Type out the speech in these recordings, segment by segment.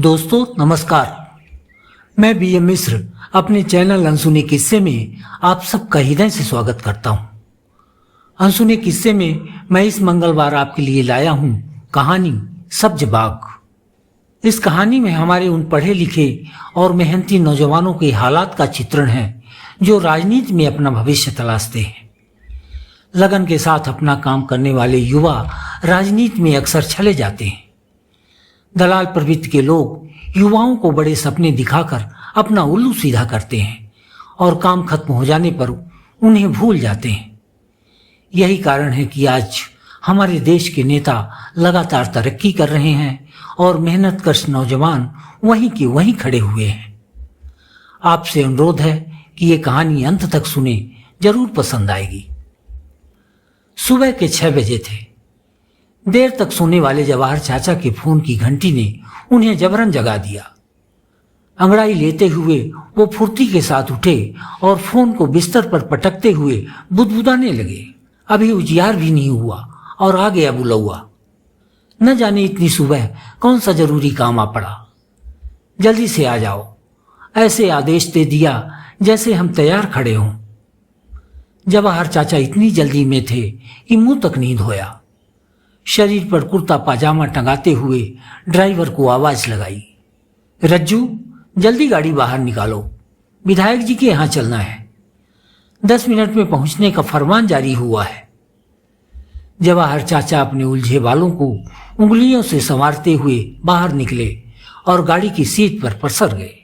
दोस्तों नमस्कार। मैं बीएम मिश्र अपने चैनल अनसुने किस्से में आप सबका हृदय से स्वागत करता हूं। अनसुने किस्से में मैं इस मंगलवार आपके लिए लाया हूं कहानी सब्ज बाग। इस कहानी में हमारे उन पढ़े लिखे और मेहनती नौजवानों के हालात का चित्रण है जो राजनीति में अपना भविष्य तलाशते हैं। लगन के साथ अपना काम करने वाले युवा राजनीति में अक्सर चले जाते हैं। दलाल प्रवृत्ति के लोग युवाओं को बड़े सपने दिखाकर अपना उल्लू सीधा करते हैं और काम खत्म हो जाने पर उन्हें भूल जाते हैं। यही कारण है कि आज हमारे देश के नेता लगातार तरक्की कर रहे हैं और मेहनतकश नौजवान वहीं के वहीं खड़े हुए हैं। आपसे अनुरोध है कि ये कहानी अंत तक सुने, जरूर पसंद आएगी। सुबह के 6 बजे थे। देर तक सोने वाले जवाहर चाचा के फोन की घंटी ने उन्हें जबरन जगा दिया। अंगड़ाई लेते हुए वो फुर्ती के साथ उठे और फोन को बिस्तर पर पटकते हुए बुदबुदाने लगे। अभी उजियार भी नहीं हुआ और आ गया बुलौआ। न जाने इतनी सुबह कौन सा जरूरी काम आ पड़ा। जल्दी से आ जाओ, ऐसे आदेश दे दिया जैसे हम तैयार खड़े हों। जवाहर चाचा इतनी जल्दी में थे कि मुंह तक नहीं धोया। शरीर पर कुर्ता पाजामा टंगाते हुए ड्राइवर को आवाज लगाई, रज्जू जल्दी गाड़ी बाहर निकालो, विधायक जी के यहां चलना है। 10 मिनट में पहुंचने का फरमान जारी हुआ है। जवाहर चाचा अपने उलझे बालों को उंगलियों से संवारते हुए बाहर निकले और गाड़ी की सीट पर पसर गए।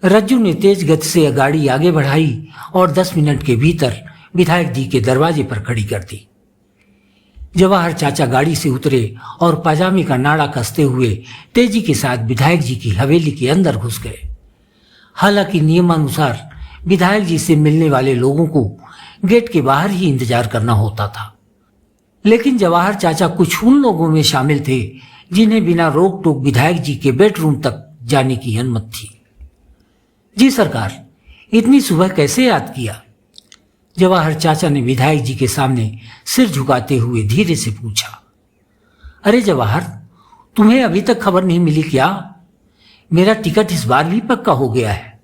रज्जू ने तेज गति से गाड़ी आगे बढ़ाई और 10 मिनट के भीतर विधायक जी के दरवाजे पर खड़ी कर दी। जवाहर चाचा गाड़ी से उतरे और पाजामे का नाड़ा कसते हुए तेजी के साथ विधायक जी की हवेली के अंदर घुस गए। हालांकि नियमानुसार विधायक जी से मिलने वाले लोगों को गेट के बाहर ही इंतजार करना होता था, लेकिन जवाहर चाचा कुछ उन लोगों में शामिल थे जिन्हें बिना रोक टोक विधायक जी के बेडरूम तक जाने की अनुमति थी। जी सरकार, इतनी सुबह कैसे याद किया? जवाहर चाचा ने विधायक जी के सामने सिर झुकाते हुए धीरे से पूछा। अरे जवाहर, तुम्हें अभी तक खबर नहीं मिली क्या? मेरा टिकट इस बार भी पक्का हो गया है।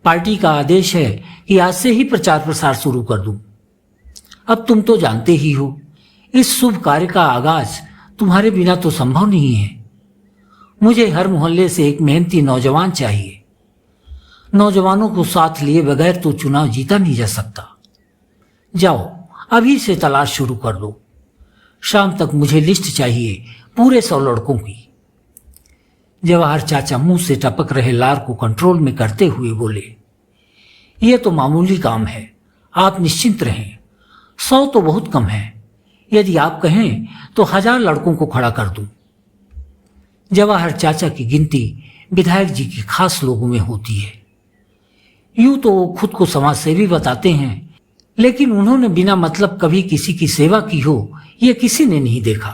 पार्टी का आदेश है कि आज से ही प्रचार प्रसार शुरू कर दूं। अब तुम तो जानते ही हो, इस शुभ कार्य का आगाज तुम्हारे बिना तो संभव नहीं है। मुझे हर मोहल्ले से एक मेहनती नौजवान चाहिए। नौजवानों को साथ लिए बगैर तो चुनाव जीता नहीं जा सकता। जाओ, अभी से तलाश शुरू कर दो। शाम तक मुझे लिस्ट चाहिए पूरे 100 लड़कों की। जवाहर चाचा मुंह से टपक रहे लार को कंट्रोल में करते हुए बोले, यह तो मामूली काम है, आप निश्चिंत रहें। 100 तो बहुत कम है। यदि आप कहें तो 1000 लड़कों को खड़ा कर दूं। जवाहर चाचा की गिनती विधायक जी के खास लोगों में होती है। यूं तो वो खुद को समाजसेवी बताते हैं, लेकिन उन्होंने बिना मतलब कभी किसी की सेवा की हो यह किसी ने नहीं देखा।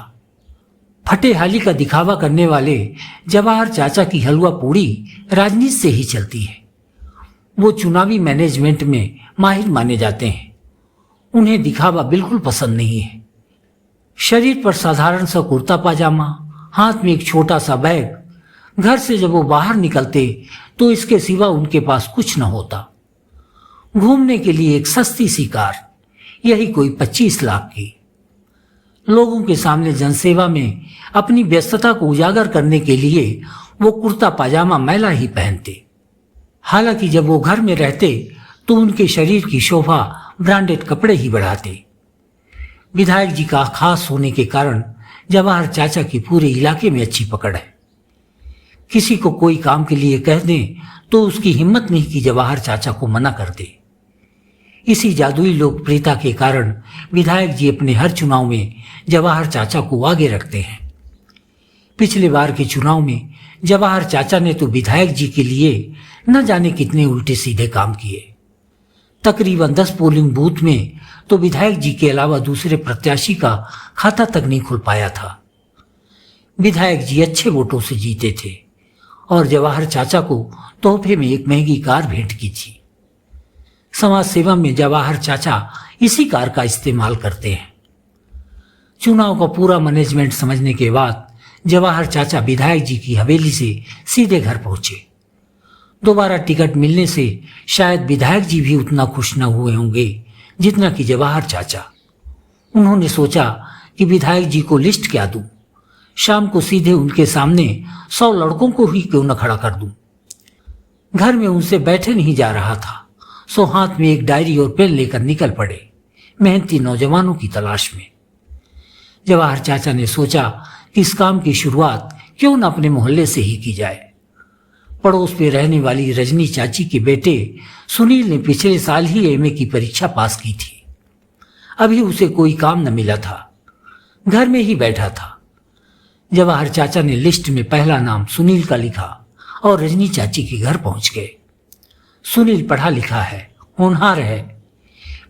फटे हाली का दिखावा करने वाले जवाहर चाचा की हलवा पूड़ी राजनीति से ही चलती है। वो चुनावी मैनेजमेंट में माहिर माने जाते हैं। उन्हें दिखावा बिल्कुल पसंद नहीं है। शरीर पर साधारण सा कुर्ता पाजामा, हाथ में एक छोटा सा बैग। घर से जब वो बाहर निकलते तो इसके सिवा उनके पास कुछ न होता। घूमने के लिए एक सस्ती सी कार, यही कोई 25 लाख की। लोगों के सामने जनसेवा में अपनी व्यस्तता को उजागर करने के लिए वो कुर्ता पाजामा मैला ही पहनते। हालांकि जब वो घर में रहते तो उनके शरीर की शोभा ब्रांडेड कपड़े ही बढ़ाते। विधायक जी का खास होने के कारण जवाहर चाचा की पूरे इलाके में अच्छी पकड़ है। किसी को कोई काम के लिए कह दें तो उसकी हिम्मत नहीं कि जवाहर चाचा को मना कर दे। इसी जादुई लोकप्रियता के कारण विधायक जी अपने हर चुनाव में जवाहर चाचा को आगे रखते हैं। पिछले बार के चुनाव में जवाहर चाचा ने तो विधायक जी के लिए न जाने कितने उल्टे सीधे काम किए। तकरीबन 10 पोलिंग बूथ में तो विधायक जी के अलावा दूसरे प्रत्याशी का खाता तक नहीं खुल पाया था। विधायक जी अच्छे वोटों से जीते थे और जवाहर चाचा को तोहफे में एक महंगी कार भेंट की थी। समाज सेवा में जवाहर चाचा इसी कार का इस्तेमाल करते हैं। चुनाव का पूरा मैनेजमेंट समझने के बाद जवाहर चाचा विधायक जी की हवेली से सीधे घर पहुंचे। दोबारा टिकट मिलने से शायद विधायक जी भी उतना खुश न हुए होंगे जितना कि जवाहर चाचा। उन्होंने सोचा कि विधायक जी को लिस्ट क्या दूं, शाम को सीधे उनके सामने 100 लड़कों को ही क्यों न खड़ा कर दूं। घर में उनसे बैठे नहीं जा रहा था, सो हाथ में एक डायरी और पेन लेकर निकल पड़े मेहनती नौजवानों की तलाश में। जवाहर चाचा ने सोचा कि इस काम की शुरुआत क्यों न अपने मोहल्ले से ही की जाए। पड़ोस में रहने वाली रजनी चाची के बेटे सुनील ने पिछले साल ही एमए की परीक्षा पास की थी। अभी उसे कोई काम न मिला था, घर में ही बैठा था। जवाहर चाचा ने लिस्ट में पहला नाम सुनील का लिखा और रजनी चाची के घर पहुंच गए। सुनील पढ़ा लिखा है, होनहार है,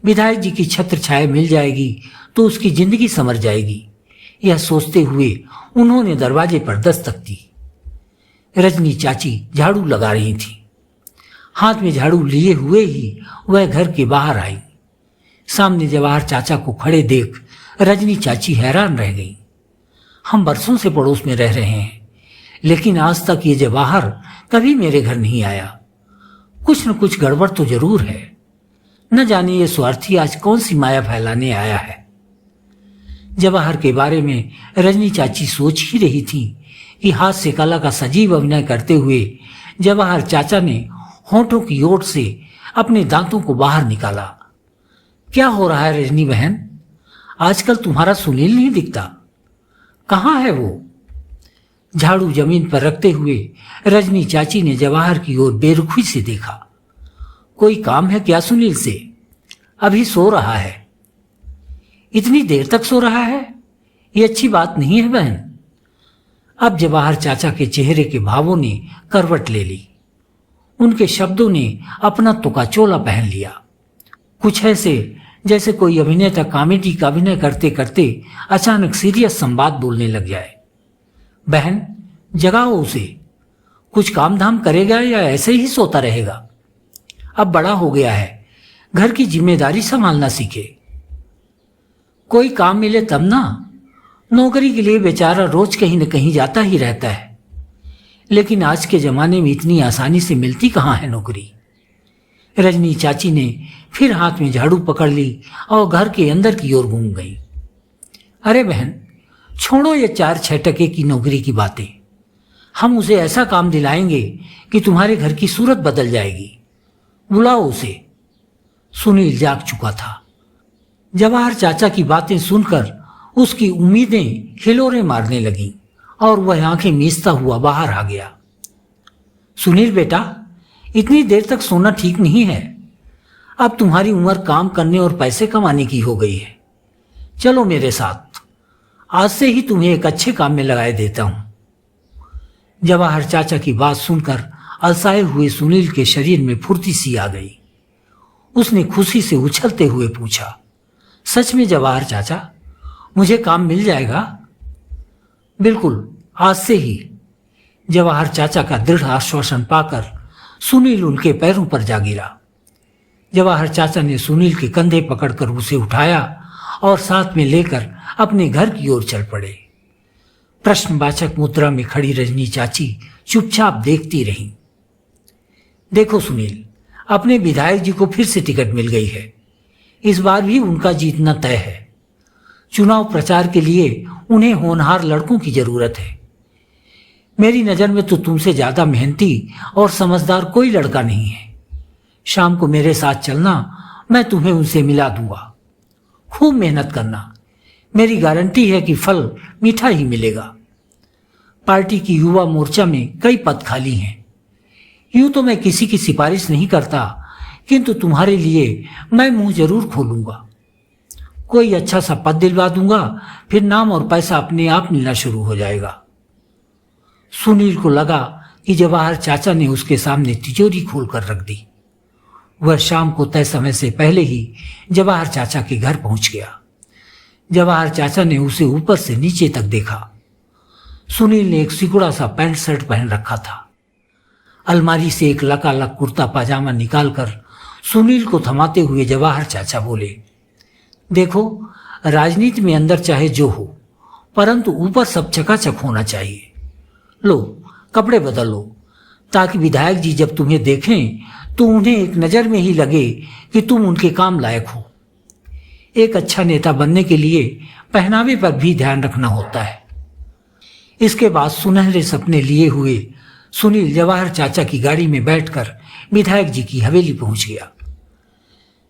विधायक जी की छत्र छाया मिल जाएगी तो उसकी जिंदगी संवर जाएगी। यह सोचते हुए उन्होंने दरवाजे पर दस्तक दी। रजनी चाची झाड़ू लगा रही थी। हाथ में झाड़ू लिए हुए ही वह घर के बाहर आई। सामने जवाहर चाचा को खड़े देख रजनी चाची हैरान रह गई। हम बरसों से पड़ोस में रह रहे हैं, लेकिन आज तक ये जवाहर कभी मेरे घर नहीं आया। कुछ न कुछ गड़बड़ तो जरूर है। न जाने ये स्वार्थी आज कौन सी माया फैलाने आया है। जवाहर के बारे में रजनी चाची सोच ही रही थी कि हास्य कला का सजीव अभिनय करते हुए जवाहर चाचा ने होठों की ओट से अपने दांतों को बाहर निकाला। क्या हो रहा है रजनी बहन? आजकल तुम्हारा सुनील नहीं दिखता, कहाँ है वो? झाड़ू जमीन पर रखते हुए रजनी चाची ने जवाहर की ओर बेरुखी से देखा। कोई काम है क्या सुनील से? अभी सो रहा है। इतनी देर तक सो रहा है? ये अच्छी बात नहीं है बहन। अब जवाहर चाचा के चेहरे के भावों ने करवट ले ली। उनके शब्दों ने अपना तुकाचोला पहन लिया। कुछ ऐसे जैसे कोई अभिनेता कॉमेडी का अभिनय करते करते अचानक सीरियस संवाद बोलने लग जाए। बहन, जगाओ उसे। कुछ काम धाम करेगा या ऐसे ही सोता रहेगा? अब बड़ा हो गया है, घर की जिम्मेदारी संभालना सीखे। कोई काम मिले तब ना। नौकरी के लिए बेचारा रोज कहीं न कहीं जाता ही रहता है, लेकिन आज के जमाने में इतनी आसानी से मिलती कहाँ है नौकरी। रजनी चाची ने फिर हाथ में झाड़ू पकड़ ली और घर के अंदर की ओर घूम गई। अरे बहन, छोड़ो ये 4-6 टके की नौकरी की बातें। हम उसे ऐसा काम दिलाएंगे कि तुम्हारे घर की सूरत बदल जाएगी। बुलाओ उसे। सुनील जाग चुका था। जवाहर चाचा की बातें सुनकर उसकी उम्मीदें हिलोरे मारने लगीं और वह आंखें मीचता हुआ बाहर आ गया। सुनील बेटा, इतनी देर तक सोना ठीक नहीं है। अब तुम्हारी उम्र काम करने और पैसे कमाने की हो गई है। चलो मेरे साथ, आज से ही तुम्हें एक अच्छे काम में लगाए देता हूं। जवाहर चाचा की बात सुनकर अलसाए हुए सुनील के शरीर में फुर्ती सी आ गई। उसने खुशी से उछलते हुए पूछा, सच में जवाहर चाचा, मुझे काम मिल जाएगा? बिल्कुल, आज से ही। जवाहर चाचा का दृढ़ आश्वासन पाकर सुनील उनके पैरों पर जा गिरा। जवाहर चाचा ने सुनील के कंधे पकड़कर उसे उठाया और साथ में लेकर अपने घर की ओर चल पड़े। प्रश्नवाचक मुद्रा में खड़ी रजनी चाची चुपचाप देखती रहीं। देखो सुनील, अपने विधायक जी को फिर से टिकट मिल गई है। इस बार भी उनका जीतना तय है। चुनाव प्रचार के लिए उन्हें होनहार लड़कों की जरूरत है। मेरी नजर में तो तुमसे ज्यादा मेहनती और समझदार कोई लड़का नहीं है। शाम को मेरे साथ चलना, मैं तुम्हें उनसे मिला दूंगा। खूब मेहनत करना, मेरी गारंटी है कि फल मीठा ही मिलेगा। पार्टी की युवा मोर्चा में कई पद खाली हैं। यूं तो मैं किसी की सिफारिश नहीं करता, किंतु तुम्हारे लिए मैं मुंह जरूर खोलूंगा। कोई अच्छा सा पद दिलवा दूंगा, फिर नाम और पैसा अपने आप मिलना शुरू हो जाएगा। सुनील को लगा कि जवाहर चाचा ने उसके सामने तिजोरी खोलकर रख दी। वह शाम को तय समय से पहले ही जवाहर चाचा के घर पहुंच गया। जवाहर चाचा ने उसे ऊपर से नीचे तक देखा। सुनील ने एक सिकुड़ा सा पैंट शर्ट पहन रखा था। अलमारी से एक लकालक कुर्ता पाजामा निकालकर सुनील को थमाते हुए जवाहर चाचा बोले, देखो, राजनीति में अंदर चाहे जो हो, परंतु ऊपर सब चकाचक होना चाहिए। लो कपड़े बदल लो, ताकि विधायक जी जब तुम्हें देखें तो उन्हें एक नज़र में ही लगे कि तुम उनके काम लायक हो। एक अच्छा नेता बनने के लिए पहनावे पर भी ध्यान रखना होता है। इसके बाद सुनहरे सपने लिए हुए सुनील जवाहर चाचा की गाड़ी में बैठकर विधायक जी की हवेली पहुंच गया।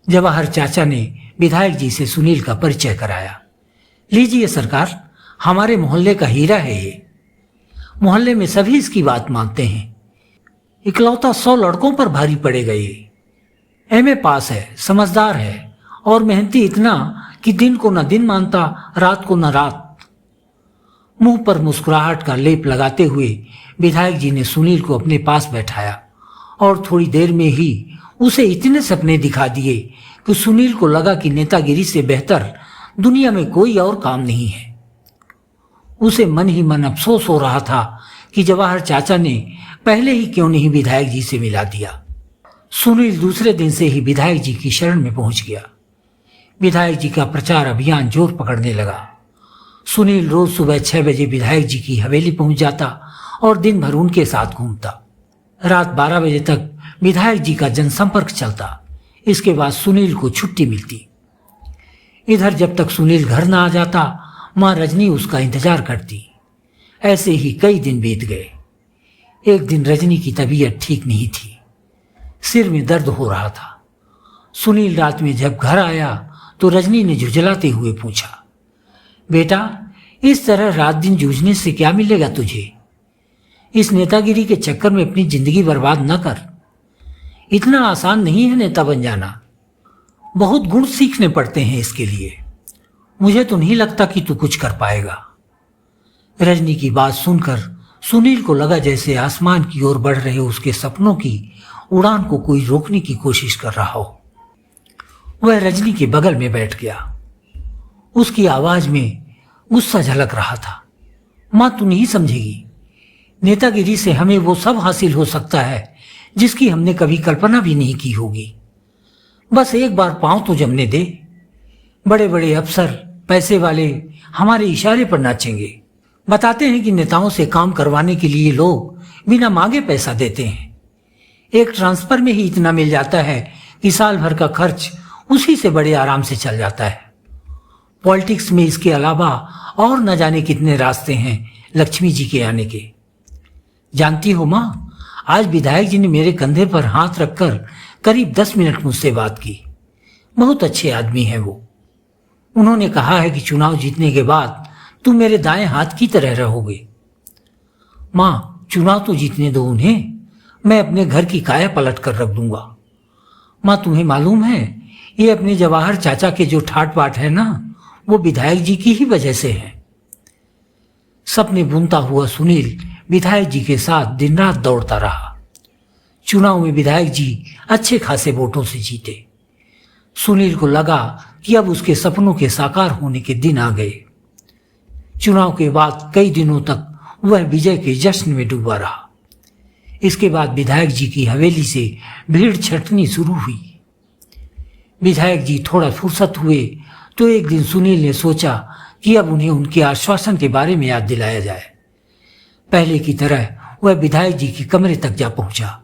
जवाहर चाचा ने विधायक जी से सुनील का परिचय कराया। लीजिए सरकार, हमारे मोहल्ले का हीरा है ये। मोहल्ले में सभी इसकी बात मानते हैं। इकलौता 100 लड़कों पर भारी पड़ेगा ये। एमए पास है, समझदार है और मेहनती इतना कि दिन को न दिन मानता, रात को न रात। मुंह पर मुस्कुराहट का लेप लगाते हुए विधायक जी ने सुनील को अपने पास बैठाया और थोड़ी देर में ही उसे इतने सपने दिखा दिए कि सुनील को लगा कि नेतागिरी से बेहतर दुनिया में कोई और काम नहीं है। उसे मन ही मन अफसोस हो रहा था कि जवाहर चाचा ने पहले ही क्यों नहीं विधायक जी से मिला दिया। सुनील दूसरे दिन से ही विधायक जी की शरण में पहुंच गया। विधायक जी का प्रचार अभियान जोर पकड़ने लगा। सुनील रोज सुबह 6 बजे विधायक जी की हवेली पहुंच जाता और दिन भर उनके साथ घूमता। रात 12 बजे तक विधायक जी का जनसंपर्क चलता। इसके बाद सुनील को छुट्टी मिलती। इधर जब तक सुनील घर न आ जाता, माँ रजनी उसका इंतजार करती। ऐसे ही कई दिन बीत गए। एक दिन रजनी की तबीयत ठीक नहीं थी, सिर में दर्द हो रहा था। सुनील रात में जब घर आया तो रजनी ने झुंझलाते हुए पूछा, बेटा इस तरह रात दिन जूझने से क्या मिलेगा तुझे? इस नेतागिरी के चक्कर में अपनी जिंदगी बर्बाद न कर। इतना आसान नहीं है नेता बन जाना। बहुत गुण सीखने पड़ते हैं इसके लिए। मुझे तो नहीं लगता कि तू कुछ कर पाएगा। रजनी की बात सुनकर सुनील को लगा जैसे आसमान की ओर बढ़ रहे उसके सपनों की उड़ान को कोई रोकने की कोशिश कर रहा हो। वह रजनी के बगल में बैठ गया। उसकी आवाज में गुस्सा झलक रहा था। मां तू नहीं समझेगी, नेतागिरी से हमें वो सब हासिल हो सकता है जिसकी हमने कभी कल्पना भी नहीं की होगी। बस एक बार पांव तो जमने दे। बड़े बड़े अफसर, पैसे वाले हमारे इशारे पर नाचेंगे। बताते हैं कि नेताओं से काम करवाने के लिए लोग बिना मांगे पैसा देते हैं। एक ट्रांसफर में ही इतना मिल जाता है कि साल भर का खर्च उसी से बड़े आराम से चल जाता है। पॉलिटिक्स में इसके अलावा और न जाने कितने रास्ते हैं लक्ष्मी जी के आने के। जानती हो माँ, आज विधायक जी ने मेरे कंधे पर हाथ रखकर करीब 10 मिनट मुझसे बात की। बहुत अच्छे आदमी हैं वो। उन्होंने कहा है कि चुनाव जीतने के बाद तुम मेरे दाएं हाथ की तरह रहोगे। माँ चुनाव तो जीतने दो उन्हें, मैं अपने घर की काया पलट कर रख दूंगा। माँ तुम्हें मालूम है ये अपने जवाहर चाचा के जो ठाट बाट है ना, वो विधायक जी की ही वजह से है। सपने बुनता हुआ सुनील विधायक जी के साथ दिन रात दौड़ता रहा। चुनाव में विधायक जी अच्छे खासे वोटों से जीते। सुनील को लगा कि अब उसके सपनों के साकार होने के दिन आ गए। चुनाव के बाद कई दिनों तक वह विजय के जश्न में डूबा रहा। इसके बाद विधायक जी की हवेली से भीड़ छटनी शुरू हुई। विधायक जी थोड़ा फुर्सत हुए तो एक दिन सुनील ने सोचा कि अब उन्हें उनके आश्वासन के बारे में याद दिलाया जाए। पहले की तरह वह विधायक जी के कमरे तक जा पहुंचा,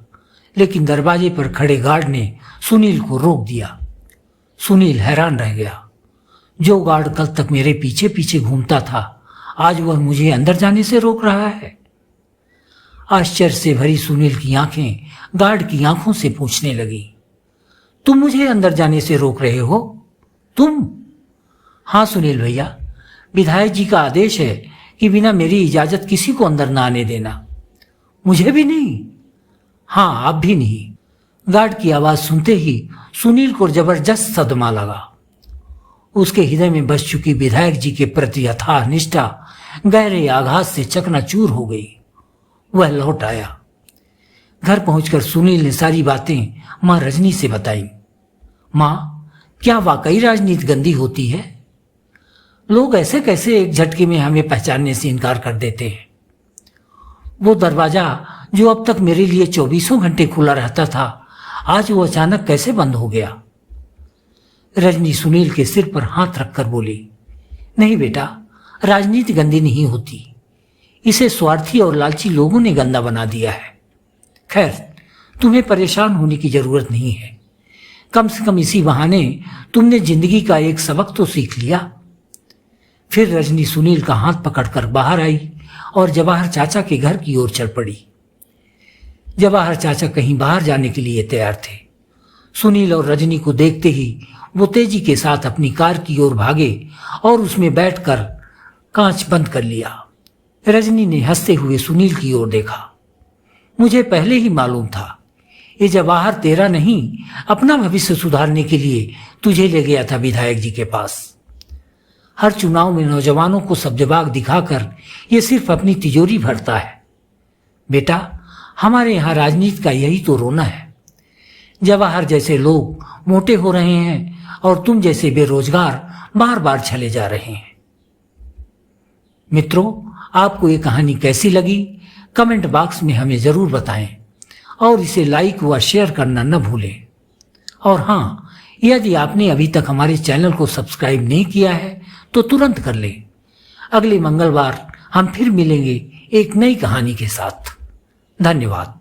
लेकिन दरवाजे पर खड़े गार्ड ने सुनील को रोक दिया। सुनील हैरान रह गया। जो गार्ड कल तक मेरे पीछे पीछे घूमता था, आज वह मुझे अंदर जाने से रोक रहा है। आश्चर्य से भरी सुनील की आंखें गार्ड की आंखों से पूछने लगी, तुम मुझे अंदर जाने से रोक रहे हो? तुम? हाँ सुनील भैया, विधायक जी का आदेश है कि बिना मेरी इजाजत किसी को अंदर ना आने देना। मुझे भी नहीं? हाँ आप भी नहीं। गार्ड की आवाज सुनते ही सुनील को जबरदस्त सदमा लगा। उसके हृदय में बस चुकी विधायक जी के प्रति अथाह निष्ठा गहरे आघात से चकनाचूर हो गई। वह लौट आया। घर पहुंचकर सुनील ने सारी बातें मां रजनी से बताई। मां, क्या वाकई राजनीति गंदी होती है? लोग ऐसे कैसे एक झटके में हमें पहचानने से इनकार कर देते हैं? वो दरवाजा जो अब तक मेरे लिए 24 घंटे खुला रहता था, आज वो अचानक कैसे बंद हो गया? रजनी सुनील के सिर पर हाथ रखकर बोली, नहीं बेटा, राजनीति गंदी नहीं होती, इसे स्वार्थी और लालची लोगों ने गंदा बना दिया है। खैर, तुम्हें परेशान होने की जरूरत नहीं है। कम से कम इसी बहाने तुमने जिंदगी का एक सबक तो सीख लिया। फिर रजनी सुनील का हाथ पकड़कर बाहर आई और जवाहर चाचा के घर की ओर चल पड़ी। जवाहर चाचा कहीं बाहर जाने के लिए तैयार थे। सुनील और रजनी को देखते ही वो तेजी के साथ अपनी कार की ओर भागे और उसमें बैठकर कांच बंद कर लिया। रजनी ने हंसते हुए सुनील की ओर देखा। मुझे पहले ही मालूम था, ये जवाहर तेरा नहीं, अपना भविष्य सुधारने के लिए तुझे ले गया था विधायक जी के पास। हर चुनाव में नौजवानों को सब्जबाग दिखाकर ये सिर्फ अपनी तिजोरी भरता है। बेटा, हमारे यहाँ राजनीति का यही तो रोना है। जवाहर जैसे लोग मोटे हो रहे हैं और तुम जैसे बेरोजगार बार बार चले जा रहे हैं। मित्रों, आपको ये कहानी कैसी लगी कमेंट बॉक्स में हमें जरूर बताएं और इसे लाइक व शेयर करना न भूलें। और हाँ, यदि आपने अभी तक हमारे चैनल को सब्सक्राइब नहीं किया है तो तुरंत कर लें। अगले मंगलवार हम फिर मिलेंगे एक नई कहानी के साथ। धन्यवाद।